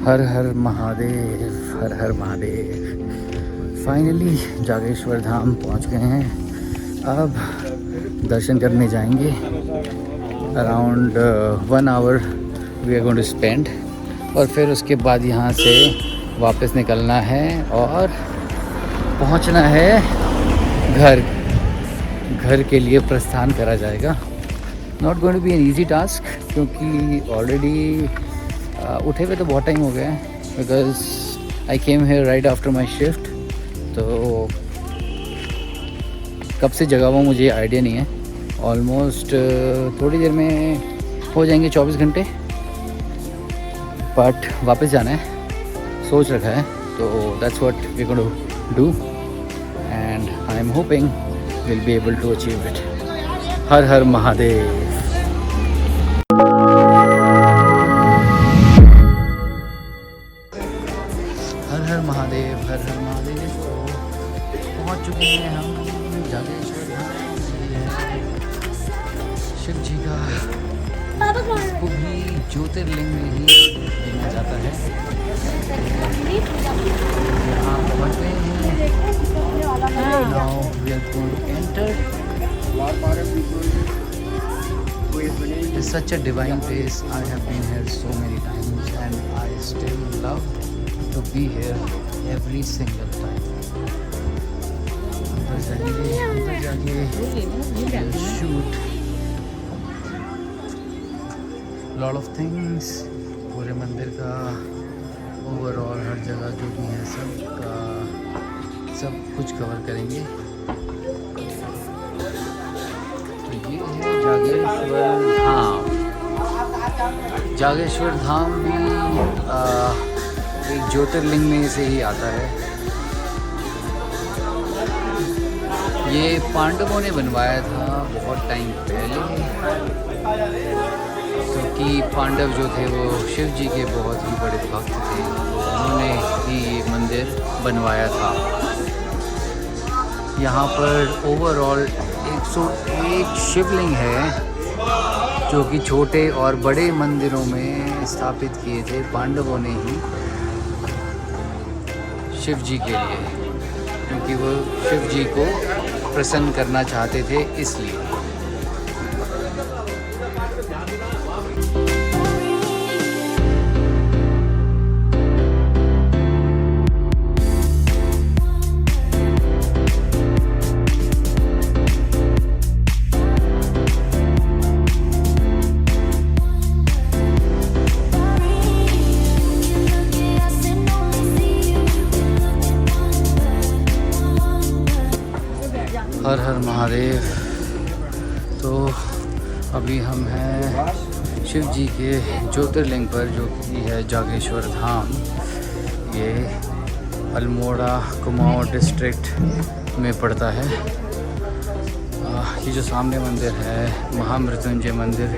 हर हर महादेव, हर हर Mahadev. Finally Jageshwar Dham पहुंच गए हैं। अब दर्शन करने जाएंगे। Around 1 hour we are going to spend, और फिर उसके बाद यहाँ से वापस निकलना है और पहुंचना है घर। घर के लिए प्रस्थान करा जाएगा। Not going to be an easy task, क्योंकि ऑलरेडी उठे हुए तो बहुत टाइम हो गया है, because I came here right after my shift. तो कब से जगा हुआ मुझे आइडिया नहीं है। ऑलमोस्ट थोड़ी देर में हो जाएंगे 24 घंटे, बट वापस जाना है, सोच रखा है। तो that's what we going to do, and I am hoping will be able to achieve it. Har हर महादेव। हर हर महादेव, हर हर महादेव। पहुंच चुके हैं हम जागेश्वर धाम। शिव जी का, इसको भी ज्योतिर्लिंग में ही गिना जाता है। यहाँ पहुंच गए हैं। Now we are going to enter. It is such a divine place. I have been here so many times, and I still love to be here every single time. अंदर जाके shoot lot of things. पूरे मंदिर का overall हर जगह जो भी है सब कुछ कवर करेंगे। तो ये है जागेश्वर धाम। जागेश्वर धाम भी एक ज्योतिर्लिंग में से ही आता है। ये पांडवों ने बनवाया था बहुत टाइम पहले, क्योंकि पांडव जो थे वो शिव जी के बहुत ही बड़े भक्त थे। उन्होंने ही ये मंदिर बनवाया था। यहाँ पर ओवरऑल 101 शिवलिंग है, जो कि छोटे और बड़े मंदिरों में स्थापित किए थे पांडवों ने ही शिव जी के लिए, क्योंकि वो शिव जी को प्रसन्न करना चाहते थे, इसलिए। हर हर महादेव। तो अभी हम हैं शिव जी के ज्योतिर्लिंग पर, जो कि है जागेश्वर धाम। ये अल्मोड़ा कुमाऊं डिस्ट्रिक्ट में पड़ता है। ये जो सामने मंदिर है महामृत्युंजय मंदिर,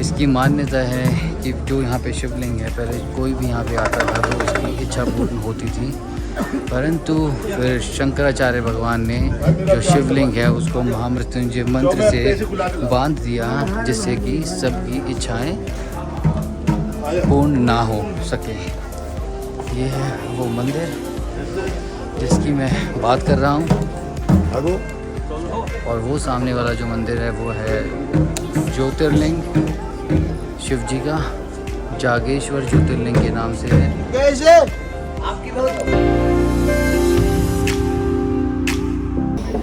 इसकी मान्यता है कि जो यहाँ पे शिवलिंग है, पहले कोई भी यहाँ पे आता था तो उसकी इच्छा पूर्ण होती थी, परंतु फिर शंकराचार्य भगवान ने जो शिवलिंग है उसको महामृत्युंजय मंत्र से बांध दिया, जिससे कि सबकी इच्छाएं पूर्ण ना हो सके। ये है वो मंदिर जिसकी मैं बात कर रहा हूँ। और वो सामने वाला जो मंदिर है वो है ज्योतिर्लिंग शिव जी का, जागेश्वर ज्योतिर्लिंग के नाम से है।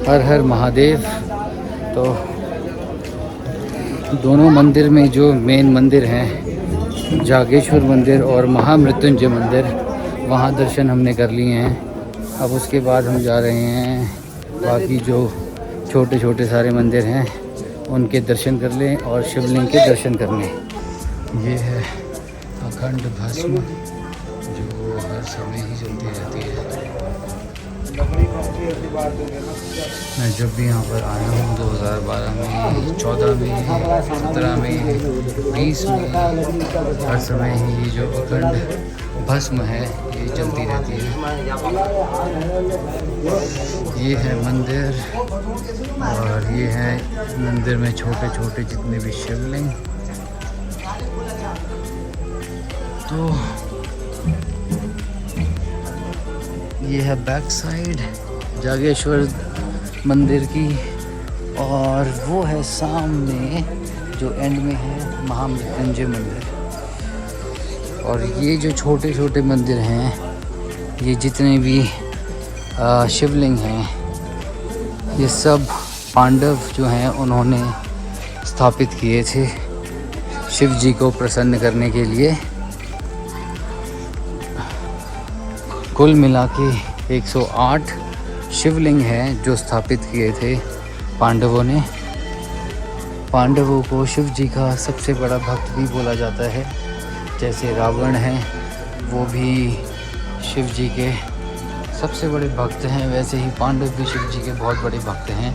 हर हर महादेव। तो दोनों मंदिर में जो मेन मंदिर हैं, जागेश्वर मंदिर और महामृत्युंजय मंदिर, वहाँ दर्शन हमने कर लिए हैं। अब उसके बाद हम जा रहे हैं बाकी जो छोटे छोटे सारे मंदिर हैं उनके दर्शन कर लें और शिवलिंग के दर्शन कर लें। ये है अखंड भस्म, जो हर समय ही जलती रहती है। मैं जब भी यहाँ पर आया हूँ 2012 में, 14 में, 17 में, 20 में, हर समय ही ये जो अखंड भस्म है ये जलती रहती है। ये है मंदिर, और ये है मंदिर में छोटे छोटे जितने भी शिवलिंग। तो ये है बैक साइड जागेश्वर मंदिर की, और वो है सामने जो एंड में है महामृत्युंजय मंदिर। और ये जो छोटे छोटे मंदिर हैं, ये जितने भी शिवलिंग हैं, ये सब पांडव जो हैं उन्होंने स्थापित किए थे शिव जी को प्रसन्न करने के लिए। कुल मिला के 108 शिवलिंग हैं जो स्थापित किए थे पांडवों ने। पांडवों को शिव जी का सबसे बड़ा भक्त भी बोला जाता है। जैसे रावण है, वो भी शिव जी के सबसे बड़े भक्त हैं, वैसे ही पांडव भी शिव जी के बहुत बड़े भक्त हैं।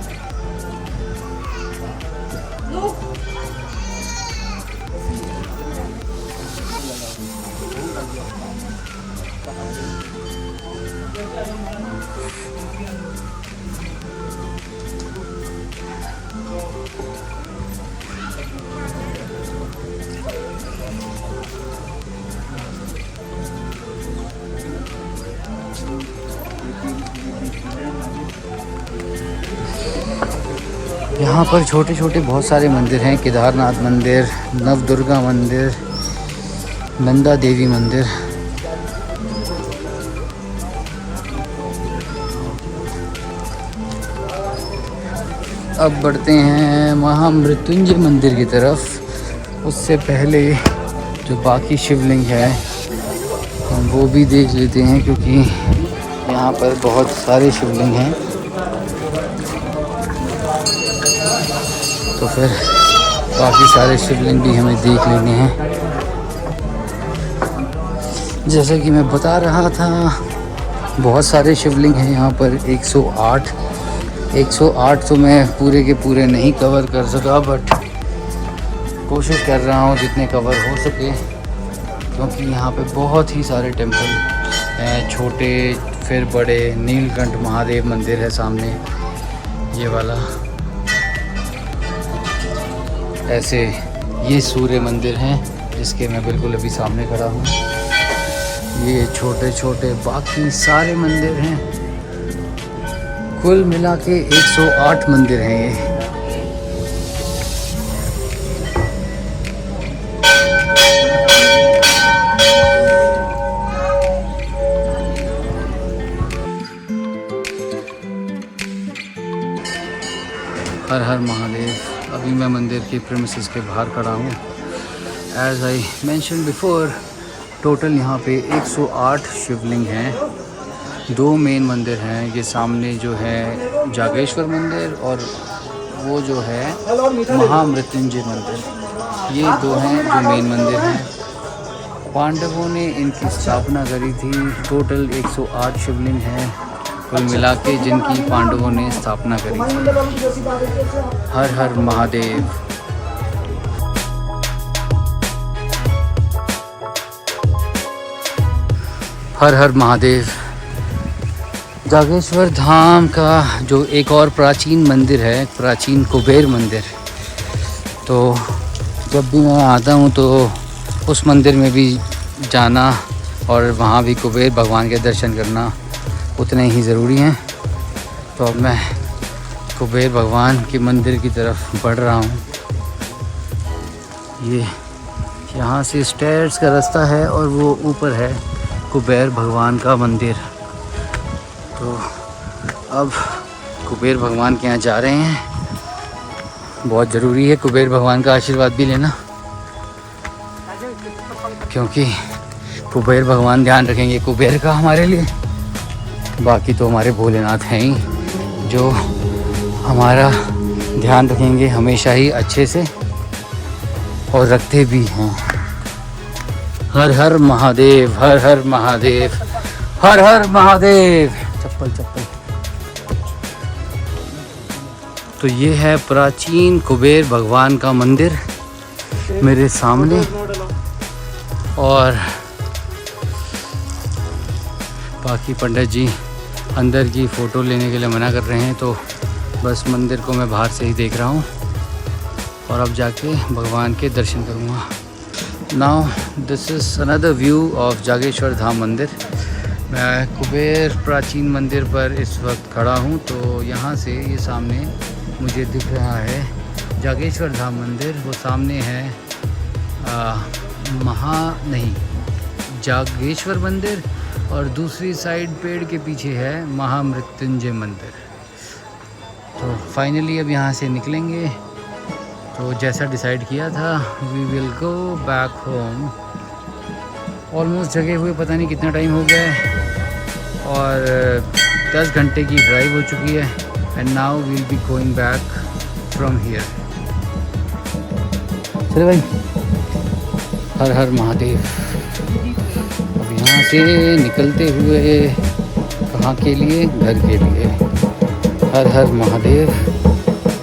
यहाँ पर छोटे छोटे बहुत सारे मंदिर हैं। केदारनाथ मंदिर, नवदुर्गा मंदिर, नंदा देवी मंदिर। अब बढ़ते हैं महामृत्युंजय मंदिर की तरफ। उससे पहले जो बाकी शिवलिंग है हम वो भी देख लेते हैं, क्योंकि यहाँ पर बहुत सारे शिवलिंग हैं। तो फिर काफ़ी सारे शिवलिंग भी हमें देख लेने हैं। जैसा कि मैं बता रहा था, बहुत सारे शिवलिंग हैं यहाँ पर। 108 तो मैं पूरे के पूरे नहीं कवर कर सका, बट कोशिश कर रहा हूँ जितने कवर हो सके, क्योंकि यहाँ पे बहुत ही सारे टेंपल हैं, छोटे फिर बड़े। नीलकंठ महादेव मंदिर है सामने, ये वाला। ऐसे ये सूर्य मंदिर हैं जिसके मैं बिल्कुल अभी सामने खड़ा हूँ। ये छोटे छोटे बाकी सारे मंदिर हैं। कुल मिला के 108 मंदिर हैं ये। हर हर महादेव। अभी मैं मंदिर के प्रीमिसेस के बाहर खड़ा हूँ। As I mention before, total यहाँ पे 108 शिवलिंग हैं। 2 मेन मंदिर हैं, ये सामने जो है जागेश्वर मंदिर, और वो जो है महामृत्युंजय मंदिर। ये 2 हैं जो मेन मंदिर हैं। पांडवों ने इनकी स्थापना करी थी। टोटल 108 शिवलिंग हैं कुल मिला के जिनकी पांडवों ने स्थापना करी थी। हर हर महादेव। हर हर महादेव। जागेश्वर धाम का जो एक और प्राचीन मंदिर है, प्राचीन कुबेर मंदिर, तो जब भी मैं आता हूँ तो उस मंदिर में भी जाना और वहाँ भी कुबेर भगवान के दर्शन करना उतने ही ज़रूरी हैं। तो अब मैं कुबेर भगवान के मंदिर की तरफ बढ़ रहा हूँ। ये यहाँ से स्टेयर्स का रास्ता है और वो ऊपर है कुबेर भगवान का मंदिर। तो अब कुबेर भगवान के यहाँ जा रहे हैं। बहुत ज़रूरी है कुबेर भगवान का आशीर्वाद भी लेना, क्योंकि कुबेर भगवान ध्यान रखेंगे कुबेर का हमारे लिए। बाकी तो हमारे भोलेनाथ हैं ही जो हमारा ध्यान रखेंगे हमेशा ही अच्छे से, और रखते भी हैं। हर हर महादेव, हर हर महादेव, हर हर महादेव। चप्पल चप्पल। तो ये है प्राचीन कुबेर भगवान का मंदिर मेरे सामने, और बाकी पंडित जी अंदर की फ़ोटो लेने के लिए मना कर रहे हैं, तो बस मंदिर को मैं बाहर से ही देख रहा हूँ और अब जाके भगवान के दर्शन करूँगा। Now this is another view of Jageshwar Dham मंदिर। मैं कुबेर प्राचीन मंदिर पर इस वक्त खड़ा हूँ। तो यहाँ से ये सामने मुझे दिख रहा है जागेश्वर धाम मंदिर, वो सामने है जागेश्वर मंदिर, और दूसरी साइड पेड़ के पीछे है महामृत्युंजय मंदिर। तो फाइनली अब यहाँ से निकलेंगे। तो जैसा डिसाइड किया था, we will go back home. Almost जगह हुए पता नहीं कितना टाइम हो गया है, और 10 घंटे की ड्राइव हो चुकी है। And now we will be going back from here. चलो भाई, हर हर महादेव। अब यहाँ से निकलते हुए कहाँ के लिए? घर के लिए। हर हर महादेव,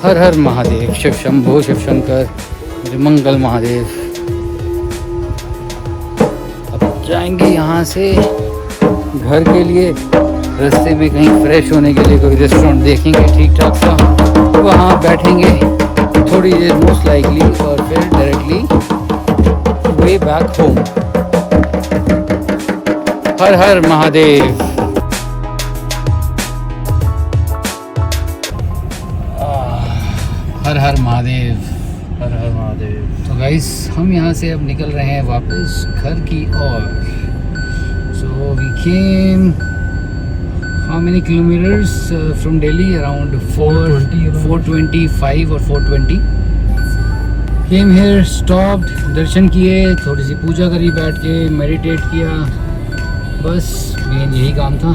हर हर महादेव। शिव शंभो शिव शंकर, मेरे मंगल महादेव। अब जाएंगे यहाँ से घर के लिए। रास्ते में कहीं फ्रेश होने के लिए कोई रेस्टोरेंट देखेंगे ठीक ठाक सा, वहाँ बैठेंगे थोड़ी देर मोस्ट लाइकली, और फिर डायरेक्टली वे बैक होम। हर हर महादेव। हर हर महादेव, हर हर महादेव। तो गाइस, हम यहाँ से अब निकल रहे हैं वापस घर की ओर। So we came how many kilometres from Delhi? Around 425 और 420। केम हियर, स्टॉप्ड, दर्शन किए, थोड़ी सी पूजा करी, बैठ के मेडिटेट किया, बस मेन यही काम था।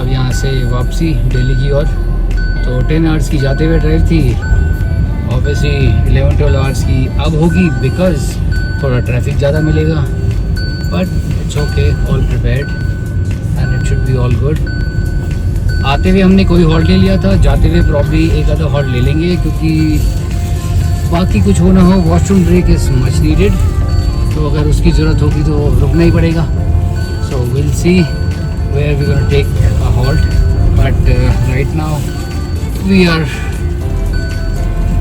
अब यहाँ से वापसी दिल्ली की ओर। तो 10 आवर्स की जाते हुए ड्राइव थी, ऑब्वियसली 11-12 आवर्स की अब होगी, बिकॉज थोड़ा ट्रैफिक ज़्यादा मिलेगा। But it's okay, all prepared and it should be all good. आते हुए हमने कोई हॉल्ट नहीं लिया था, जाते हुए प्रॉब्ली एक आधा हॉल्ट ले लेंगे, क्योंकि बाकी कुछ हो ना हो, washroom break is much needed. तो अगर उसकी ज़रूरत होगी तो रुकना ही पड़ेगा। So will see where we gonna take a halt, but right now we are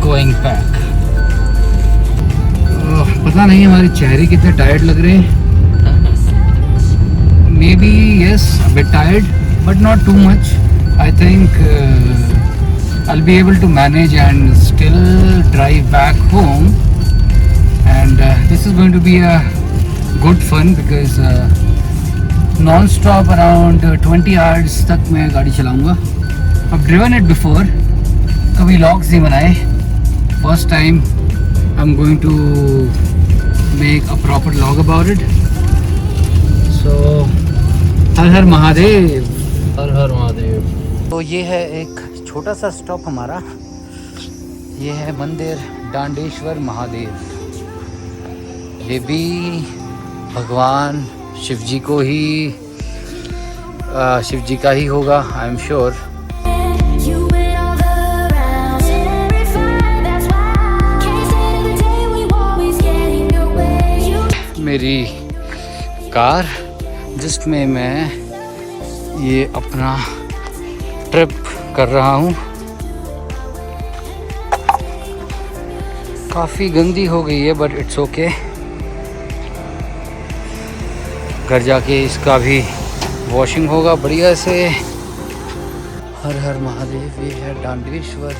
going back. पता नहीं हमारे चेहरे कितने टायर्ड लग रहे हैं। Maybe yes, a bit tired, but not too much. I think I'll be able to manage and still drive back home, and this is going to be a good fun because non-stop around 20 hours तक मैं गाड़ी चलाऊँगा। I've driven it before, कभी logs नहीं बनाए। First time I'm going to make a proper log about it. So हर हर महादेव, हर हर महादेव। तो ये है एक छोटा सा स्टॉप हमारा। ये है मंदिर डांडेश्वर महादेव। ये भी भगवान शिव जी को ही शिव जी का ही होगा, आई एम श्योर। मेरी कार जिसमें मैं ये अपना ट्रिप कर रहा हूँ, काफ़ी गंदी हो गई है, बट इट्स ओके। घर जाके इसका भी वॉशिंग होगा बढ़िया से। हर हर महादेव। ये है डांडेश्वर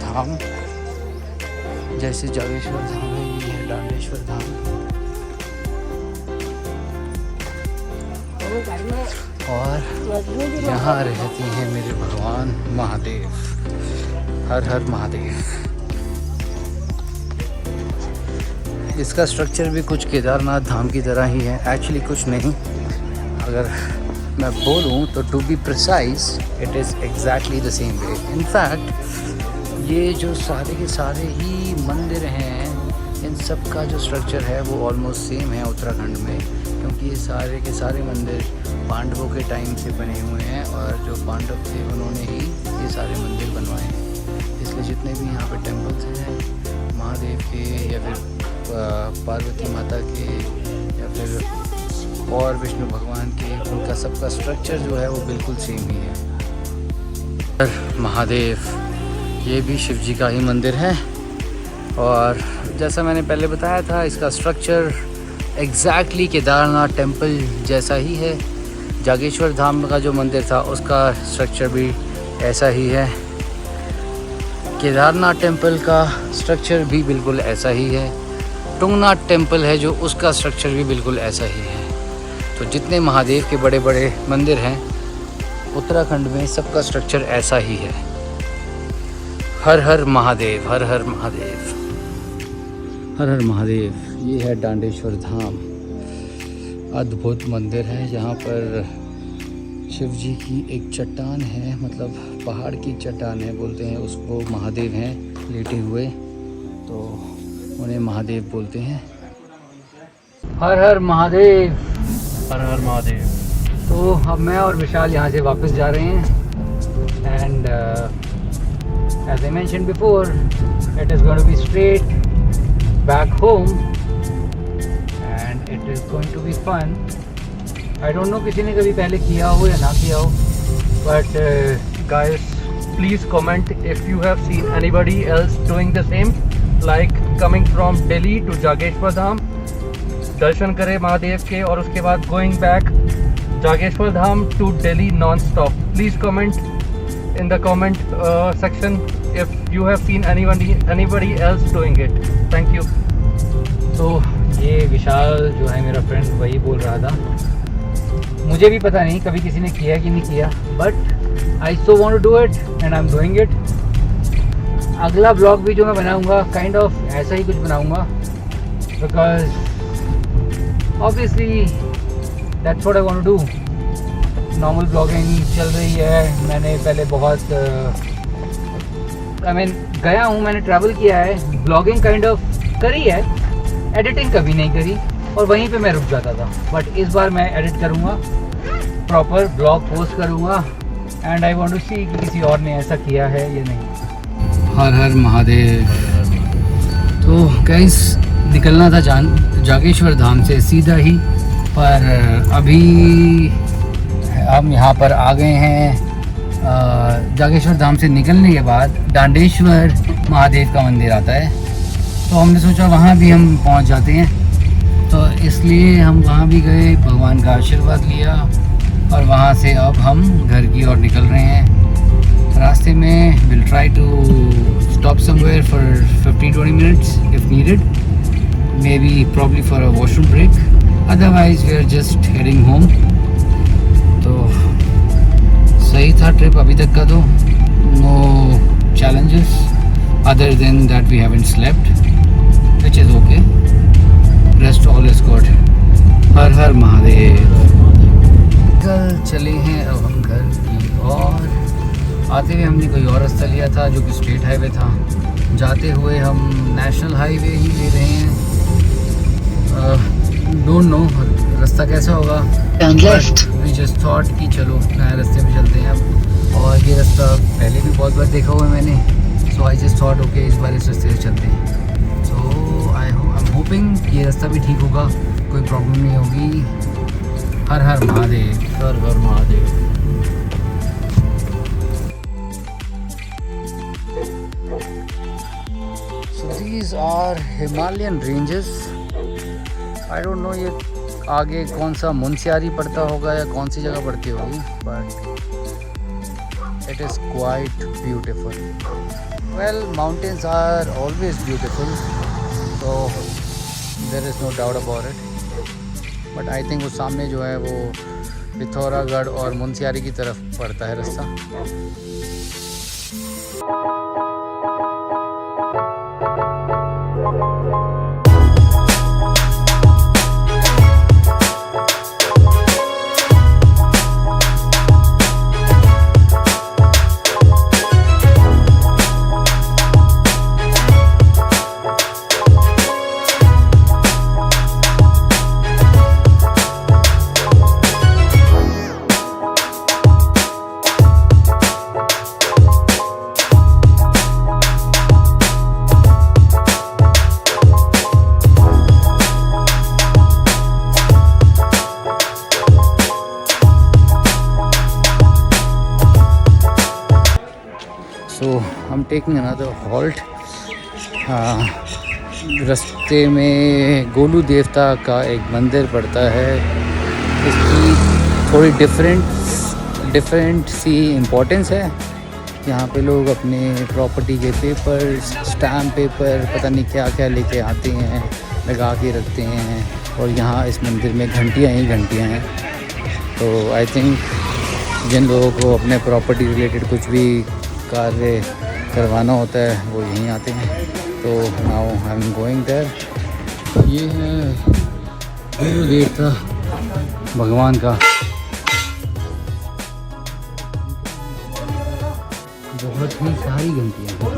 धाम, जैसे जागेश्वर धाम है, ये है डांडेश्वर धाम। और यहाँ रहते हैं मेरे भगवान महादेव। हर हर महादेव। इसका स्ट्रक्चर भी कुछ केदारनाथ धाम की तरह ही है, एक्चुअली कुछ नहीं। अगर मैं बोलूँ तो to be precise it is exactly the same way. In fact ये जो सारे के सारे ही मंदिर हैं, इन सब का जो स्ट्रक्चर है वो ऑलमोस्ट सेम है उत्तराखंड में, क्योंकि ये सारे के सारे मंदिर पांडवों के टाइम से बने हुए हैं, और जो पांडव थे उन्होंने ही ये सारे मंदिर बनवाए हैं। इसलिए जितने भी यहाँ पे टेम्पल्स हैं महादेव के, या फिर पार्वती माता के, या फिर और विष्णु भगवान के, उनका सबका स्ट्रक्चर जो है वो बिल्कुल सेम ही है। महादेव ये भी शिव जी का ही मंदिर है, और जैसा मैंने पहले बताया था, इसका स्ट्रक्चर एग्जैक्टली केदारनाथ टेम्पल जैसा ही है। जागेश्वर धाम का जो मंदिर था उसका स्ट्रक्चर भी ऐसा ही है। केदारनाथ टेम्पल का स्ट्रक्चर भी बिल्कुल ऐसा ही है। तुंगनाथ टेम्पल है जो, उसका स्ट्रक्चर भी बिल्कुल ऐसा ही है। तो जितने महादेव के बड़े बड़े मंदिर हैं उत्तराखंड में, सबका स्ट्रक्चर ऐसा ही है। हर हर महादेव, हर हर महादेव, हर हर महादेव। ये है दांडेश्वर धाम, अद्भुत मंदिर है जहाँ पर शिव जी की एक चट्टान है, मतलब पहाड़ की चट्टान है, बोलते हैं उसको महादेव हैं लेटे हुए, तो उन्हें महादेव बोलते हैं। हर हर महादेव, हर हर महादेव। तो अब मैं और विशाल यहाँ से वापस जा रहे हैं and as I mention before it is going to be straight back home and it is going to be fun. I don't know किसी ने कभी पहले किया हो या ना किया हो, but Guys, please comment if you have seen anybody else doing the same, like coming from Delhi to Jageshwar Dham, दर्शन करें महादेव के, और उसके बाद going back Jageshwar Dham to Delhi non-stop. Please comment in the comment section if you have seen anybody else doing it. Thank you. तो ये विशाल जो है मेरा फ्रेंड, वही बोल रहा था। मुझे भी पता नहीं कभी किसी ने किया कि नहीं किया, but I so want to do it and I am doing it. अगला ब्लॉग भी जो मैं बनाऊंगा काइंड ऑफ ऐसा ही कुछ बनाऊंगा, because obviously that's what I want to do. Normal blogging चल रही है, मैंने पहले बहुत गया हूँ, मैंने ट्रैवल किया है, ब्लॉगिंग काइंड ऑफ करी है, एडिटिंग कभी नहीं करी और वहीं पे मैं रुक जाता था। बट इस बार मैं एडिट करूँगा, प्रॉपर ब्लॉग पोस्ट करूँगा एंड आई वांट टू सी कि किसी और ने ऐसा किया है या नहीं। हर हर महादेव। तो गाइस निकलना था जागेश्वर धाम से सीधा ही, पर अभी हम यहाँ पर आ गए हैं। जागेश्वर धाम से निकलने के बाद दांडेश्वर महादेव का मंदिर आता है, तो हमने सोचा वहाँ भी हम पहुँच जाते हैं, तो इसलिए हम वहाँ भी गए, भगवान का आशीर्वाद लिया और वहाँ से अब हम घर की ओर निकल रहे हैं। रास्ते में will try to stop somewhere for 15-20 minutes if needed, maybe probably for a washroom break, otherwise we are just heading home. तो सही था ट्रिप अभी तक का, तो no challenges other than that we haven't slept, which is okay, rest all is good। हर हर महादेव। कल चले हैं अब हम घर की ओर। आते हुए हमने कोई और रास्ता लिया था जो कि स्टेट हाईवे था, जाते हुए हम नेशनल हाईवे ही ले रहे हैं। डोंट नो रास्ता कैसा होगा, वी जस्ट थॉट कि चलो नए रास्ते में चलते हैं अब, और ये रास्ता पहले भी बहुत बार देखा हुआ है मैंने, सो आई जस्ट थॉट ओके इस बार इस रास्ते से चलते हैं। सो आई एम होपिंग ये रास्ता भी ठीक होगा, कोई प्रॉब्लम नहीं होगी। हर हर महादेव, हर हर Mahadev. So these are Himalayan ranges. I don't know ये आगे कौन सा मुनस्यारी पड़ता होगा या कौन सी जगह पड़ती होगी, but it is quite beautiful. Well, mountains are always beautiful, so there is no doubt about it. But I think वो सामने जो है वो पिथौरागढ़ और मुनस्यारी की तरफ पड़ता है रास्ता। सो हम टेकिंग अनदर हॉल्ट। रास्ते में गोलू देवता का एक मंदिर पड़ता है, इसकी थोड़ी डिफरेंट सी इम्पोर्टेंस है। यहाँ पे लोग अपने प्रॉपर्टी के पेपर, स्टैम्प पेपर, पता नहीं क्या क्या लेके आते हैं, लगा के रखते हैं। और यहाँ इस मंदिर में घंटियाँ ही घंटियाँ हैं। तो आई थिंक जिन लोगों को अपने प्रॉपर्टी रिलेटेड कुछ भी कार्य करवाना होता है वो यहीं आते हैं। तो now I am going there. ये है गुरु देवता भगवान का। बहुत ही सारी घंटियाँ हैं।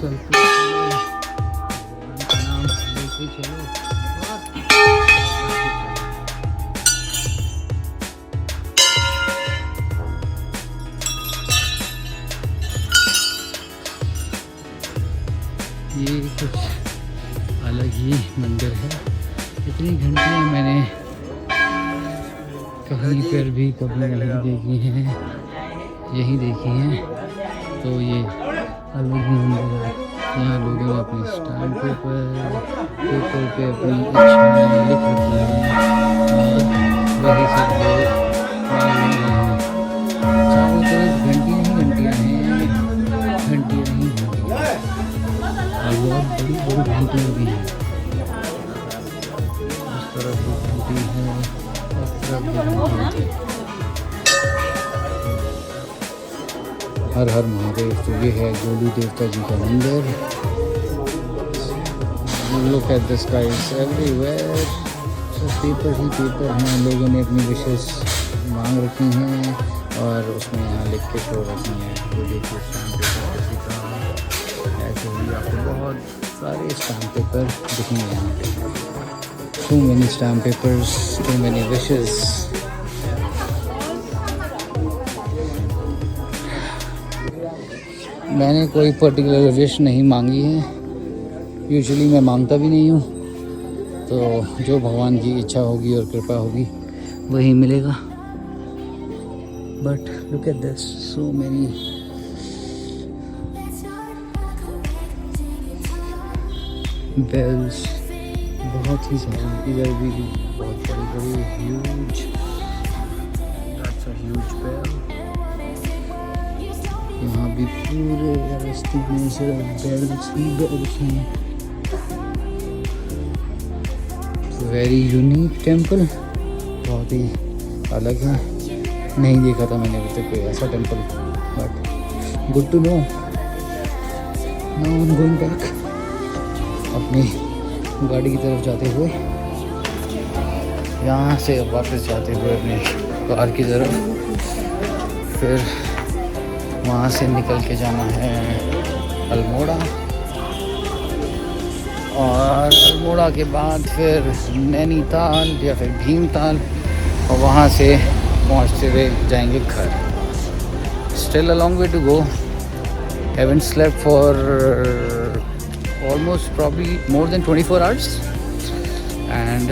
चलते नाम लेते चलो। ये कुछ अलग ही मंदिर है। इतनी घंटियाँ मैंने कहीं पर भी कभी नहीं देखी हैं, यही देखी हैं। तो ये अलग ही मंदिर है। यहाँ लोगों ने अपने स्टैम्प पेपर पे अपनी इच्छाएं लिख रखी हैं और वही सब लोग मान रहे हैं। चारों तरफ घंटियाँ ही घंटियाँ हैं, घंटियाँ ही घंटियाँ, और बहुत बड़ी बड़ी घंटियाँ भी हैं। उस तरफ भी घंटी है, उस तरफ भी घंटी है। हर हर महादेव। तो ये है गोलू देवता जी का मंदिर। Look at the skies everywhere. Paper ही पेपर हैं। लोगों ने अपनी विशेष मांग रखी हैं और उसमें यहाँ लिख के शो रखी हैं। वो देखिए स्टैम्प पेपर किसी का, ऐसे ही आपको बहुत सारे स्टैम्प पेपर दिखेंगे यहाँ पे। Too many stamp papers, too many wishes. मैंने कोई पर्टिकुलर विश नहीं मांगी है। यूजुअली मैं मांगता भी नहीं हूँ। तो जो भगवान की इच्छा होगी और कृपा होगी वही मिलेगा। But look at this, so many bells, बहुत ही सारी। इधर भी बहुत बड़ी बड़ी huge, that's a huge bell. यहाँ भी पूरे रास्ते में सिर्फ बेल्स ही बेल्स हैं। वेरी यूनिक टेम्पल, बहुत ही अलग है। नहीं देखा था मैंने अभी तक कोई ऐसा temple. But good to know. Now I am going back, अपनी गाड़ी की तरफ जाते हुए, यहाँ से वापस जाते हुए अपनी कार की तरफ। फिर वहाँ से निकल के जाना है अल्मोड़ा, और अल्मोड़ा के बाद फिर नैनीताल या फिर भीमताल, और वहाँ से पहुँचते हुए जाएंगे घर। Still a long way to go. Haven't slept for almost probably more than 24 hours and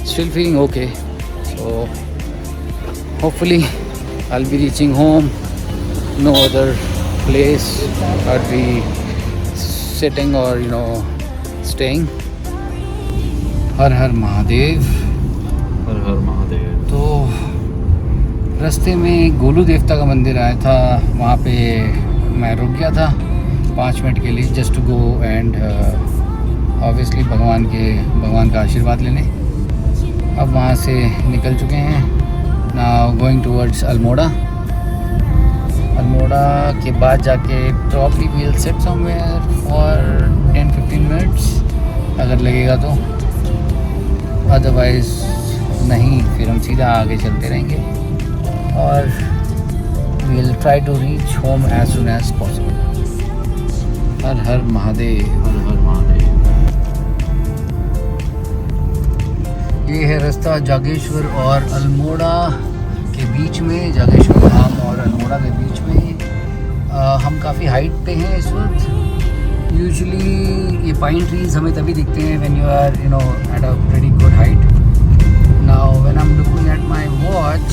still feeling okay. So hopefully I'll be reaching home. No other place I'll be sitting or staying. हर हर महादेव, हर हर महादेव। तो रास्ते में गोलू देवता का मंदिर आया था, वहाँ पे मैं रुक गया था 5 मिनट के लिए, just to go and obviously भगवान का आशीर्वाद लेने। अब वहाँ से निकल चुके हैं। Now going towards Almora. Almora के बाद जाके probably will sit somewhere for 10-15 minutes अगर लगेगा तो, अदरवाइज़ नहीं, फिर हम सीधा आगे चलते रहेंगे और will try to reach home as soon as possible. Har हर महादेव, हर हर महादेव। ये है रास्ता जागेश्वर और अल्मोड़ा के बीच में, जागेश्वर धाम और अल्मोड़ा के बीच में। हम काफ़ी हाइट पे हैं इस वक्त। यूजुअली ये पाइन ट्रीज हमें तभी दिखते हैं when you are at a very good height. Now when I am looking at my watch,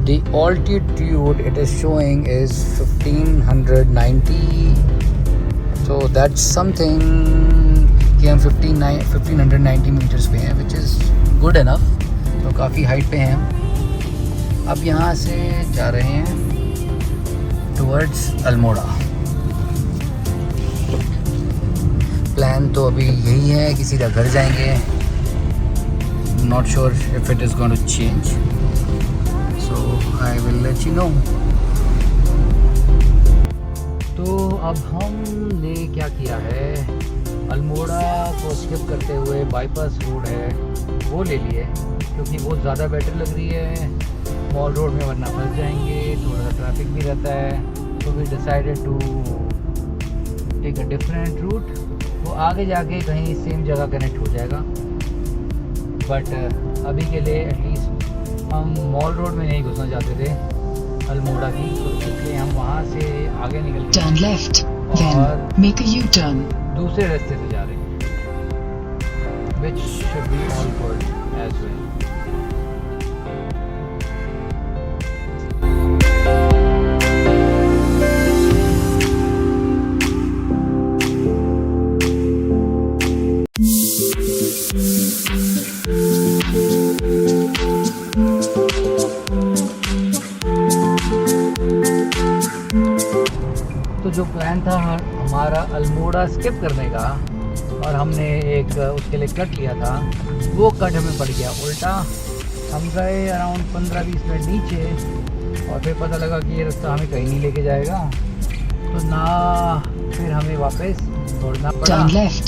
the altitude it is showing is 1590, so that's something कि हम 1590 मीटर्स पे हैं, विच इज़ गुड इनफ। तो काफ़ी हाइट पे हैं हम। अब यहाँ से जा रहे हैं टुवर्ड्स अल्मोड़ा। प्लान तो अभी यही है कि सीधा घर जाएंगे। Not sure if it is going to change, so I will let you know. तो अब हमने क्या किया है, अल्मोड़ा को स्किप करते हुए बाईपास रोड है वो ले लिए, क्योंकि वो ज़्यादा बेटर लग रही है मॉल रोड में, वरना फंस जाएंगे, थोड़ा सा ट्रैफिक भी रहता है। तो we decided to take a different route. वो आगे जाके कहीं सेम जगह कनेक्ट हो जाएगा, बट अभी के लिए एटलीस्ट हम मॉल रोड में नहीं घुसना चाहते थे अल्मोड़ा की, तो इसलिए हम वहाँ से आगे निकल गए Turn left, और then make a U-turn. दूसरे रास्ते से जा रहे हैं, which should be all good as well. तो जो प्लान था हमारा अल्मोड़ा स्किप करने का, और हमने एक उसके लिए कट लिया था, वो कट हमें पड़ गया उल्टा। हम गए अराउंड 15-20 मिनट नीचे, और फिर पता लगा कि ये रास्ता हमें कहीं नहीं लेके जाएगा, तो ना फिर हमें वापस दौड़ना पड़ा। Turn left.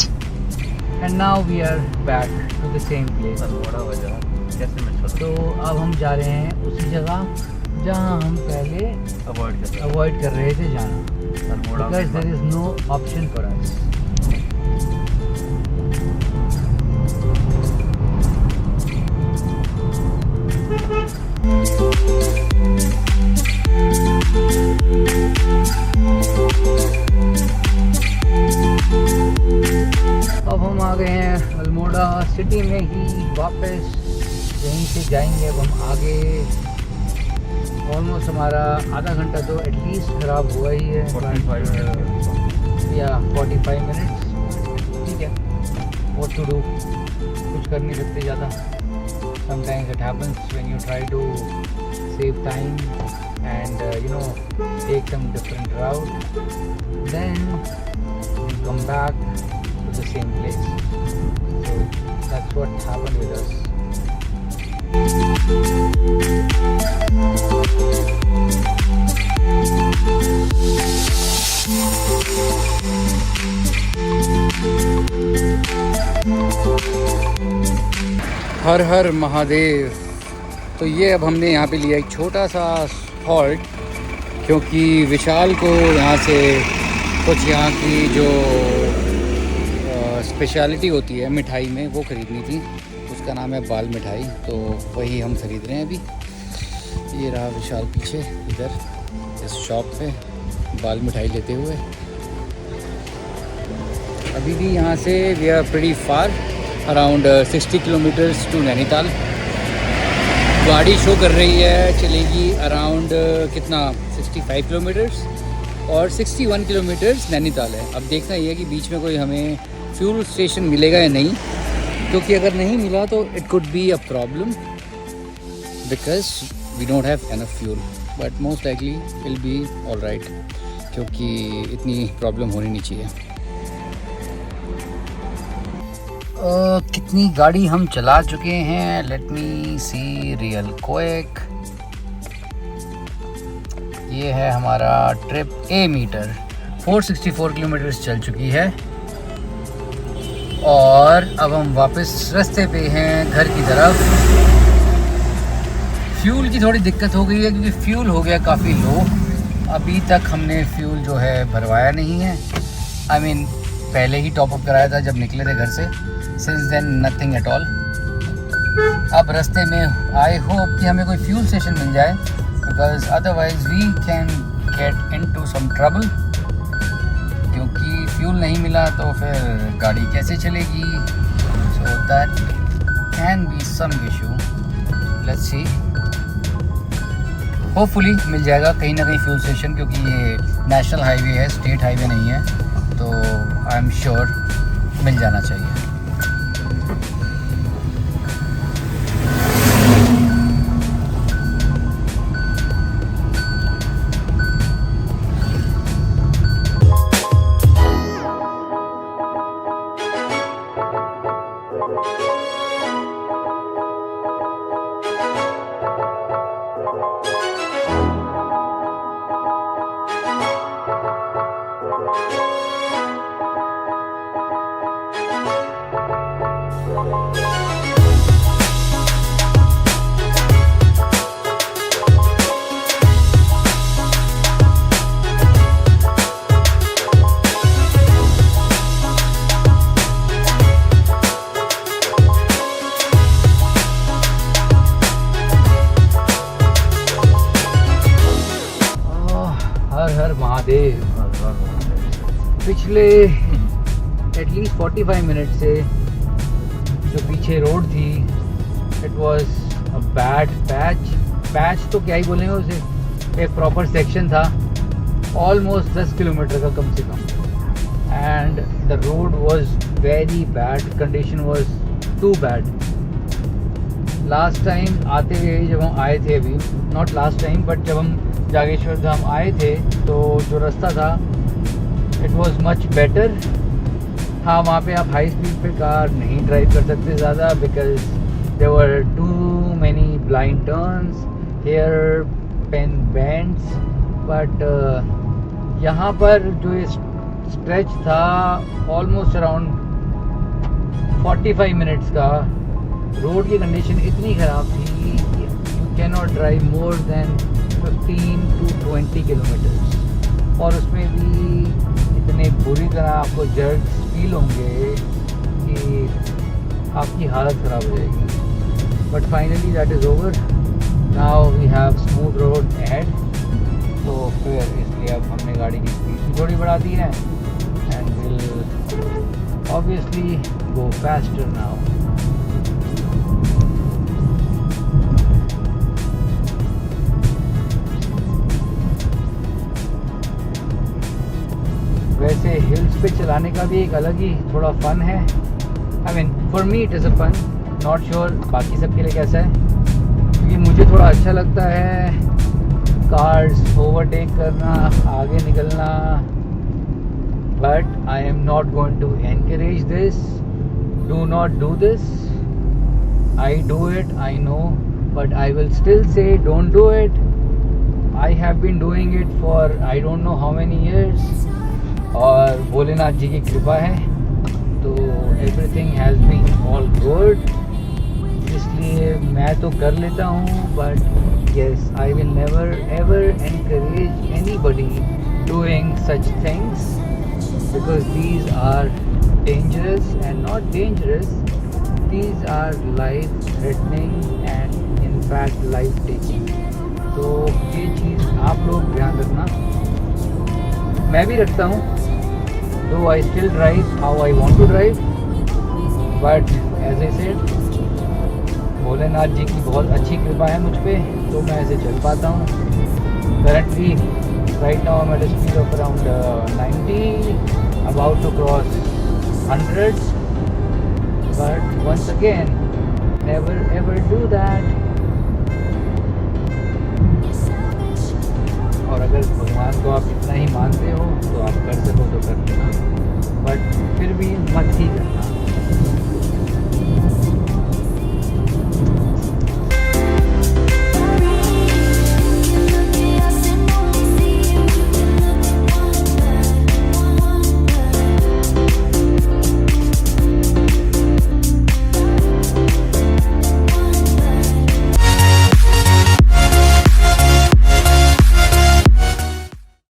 And now we are back to the same place Almora बाजार। तो अब हम जा रहे हैं उसी जगह जहाँ हम पहले अवॉइड कर रहे थे जाना, because there is no option for us. अब हम आ गए हैं अल्मोड़ा सिटी में ही वापस, यहीं से जाएंगे अब हम आगे। ऑलमोस्ट हमारा आधा घंटा तो एटलीस्ट ख़राब हुआ ही है, 45 मिनट्स। ठीक है, व्हाट टू डू, कुछ कर नहीं सकते ज़्यादा। Sometimes it happens when you try to save time and you know take some different route, then you come back to the same place. So that's what happened with us. Har हर महादेव। तो ये अब हमने यहाँ पे लिया एक छोटा सा हॉल्ट, क्योंकि विशाल को यहाँ से कुछ यहाँ की जो स्पेशलिटी होती है मिठाई में वो ख़रीदनी थी। उसका नाम है बाल मिठाई, तो वही हम ख़रीद रहे हैं अभी। ये रहा विशाल पीछे इधर इस शॉप पे बाल मिठाई लेते हुए। अभी भी यहाँ से we are pretty far, around 60 kilometres to Nainital. गाड़ी शो कर रही है चलेगी अराउंड कितना 65 किलोमीटर्स, और 61 किलोमीटर्स नैनीताल है। अब देखना ये है कि बीच में कोई हमें फ्यूल स्टेशन मिलेगा या नहीं, क्योंकि अगर नहीं मिला तो it could be a problem, because we don't have enough fuel, but most likely will be all right, क्योंकि इतनी प्रॉब्लम होनी नहीं चाहिए। कितनी गाड़ी हम चला चुके हैं, लेट मी सी रियल क्विक। ये है हमारा ट्रिप ए मीटर, 464 किलोमीटर्स चल चुकी है, और अब हम वापस रास्ते पे हैं घर की तरफ। फ्यूल की थोड़ी दिक्कत हो गई है, क्योंकि फ्यूल हो गया काफ़ी लो। अभी तक हमने फ्यूल जो है भरवाया नहीं है, आई मीन पहले ही टॉप अप कराया था जब निकले थे घर से। Since then nothing at all. अब रास्ते में आई होप कि हमें कोई फ्यूल स्टेशन मिल जाए, because otherwise we can get into some trouble, क्योंकि फ्यूल नहीं मिला तो फिर गाड़ी कैसे चलेगी। So that can be some issue, let's see. Hopefully मिल जाएगा कहीं ना कहीं फ्यूल स्टेशन, क्योंकि ये नेशनल हाईवे है, स्टेट हाईवे नहीं है, तो आई एम श्योर मिल जाना चाहिए। हर हर महादेव। पिछले एटलीस्ट 45 मिनट से जो पीछे रोड थी, it was a bad patch तो क्या ही बोलेंगे उसे, एक प्रॉपर सेक्शन था ऑलमोस्ट 10 किलोमीटर का कम से कम, and the road was very bad, condition was too bad. Last time आते हुए जब हम आए थे, अभी नॉट लास्ट टाइम बट जब हम जागेश्वर धाम आए थे तो जो रास्ता था इट वाज मच बेटर। हाँ, वहाँ पे आप हाई स्पीड पे कार नहीं ड्राइव कर सकते ज़्यादा, because there were too many blind turns, hairpin bends, but यहाँ पर जो ये स्ट्रेच था ऑलमोस्ट अराउंड 45 मिनट्स का, रोड की कंडीशन इतनी ख़राब थी कि you can not drive more than 15 to 20 kilometres, और उसमें भी इतने बुरी तरह आपको जर्क्स फील होंगे कि आपकी हालत ख़राब हो जाएगी। But finally that is over, now we have smooth road ahead. तो फिर इसलिए अब हमने गाड़ी की स्पीड भी थोड़ी बढ़ा दी है, and will obviously go faster now. वैसे हिल्स पे चलाने का भी एक अलग ही थोड़ा फन है। I mean for me it is a fun, not sure बाकी सबके लिए कैसा है, क्योंकि मुझे थोड़ा अच्छा लगता है कार्स ओवरटेक करना, आगे निकलना, but I am not going to encourage this, do not do this. I do it, I know, but I will still say don't do it. I have been doing it for I don't know how many years, और भोलेनाथ जी की कृपा है तो everything has been all good, इसलिए मैं तो कर लेता हूँ। But yes, I will never ever encourage anybody doing such things, because these are dangerous and not dangerous, these are life threatening and in fact life taking. तो ये चीज़ आप लोग ध्यान रखना, मैं भी रखता हूँ। तो I still drive how I want to drive, but as I said Bholenath ji की बहुत अच्छी कृपा है मुझ पर, तो मैं ऐसे चल पाता हूँ। Currently right now I am at a speed of around 90, about to cross 100, but once again never ever do that. और अगर भगवान को आप इतना ही मानते हो तो आप कर सको तो कर लेना, बट फिर भी मत ही करना।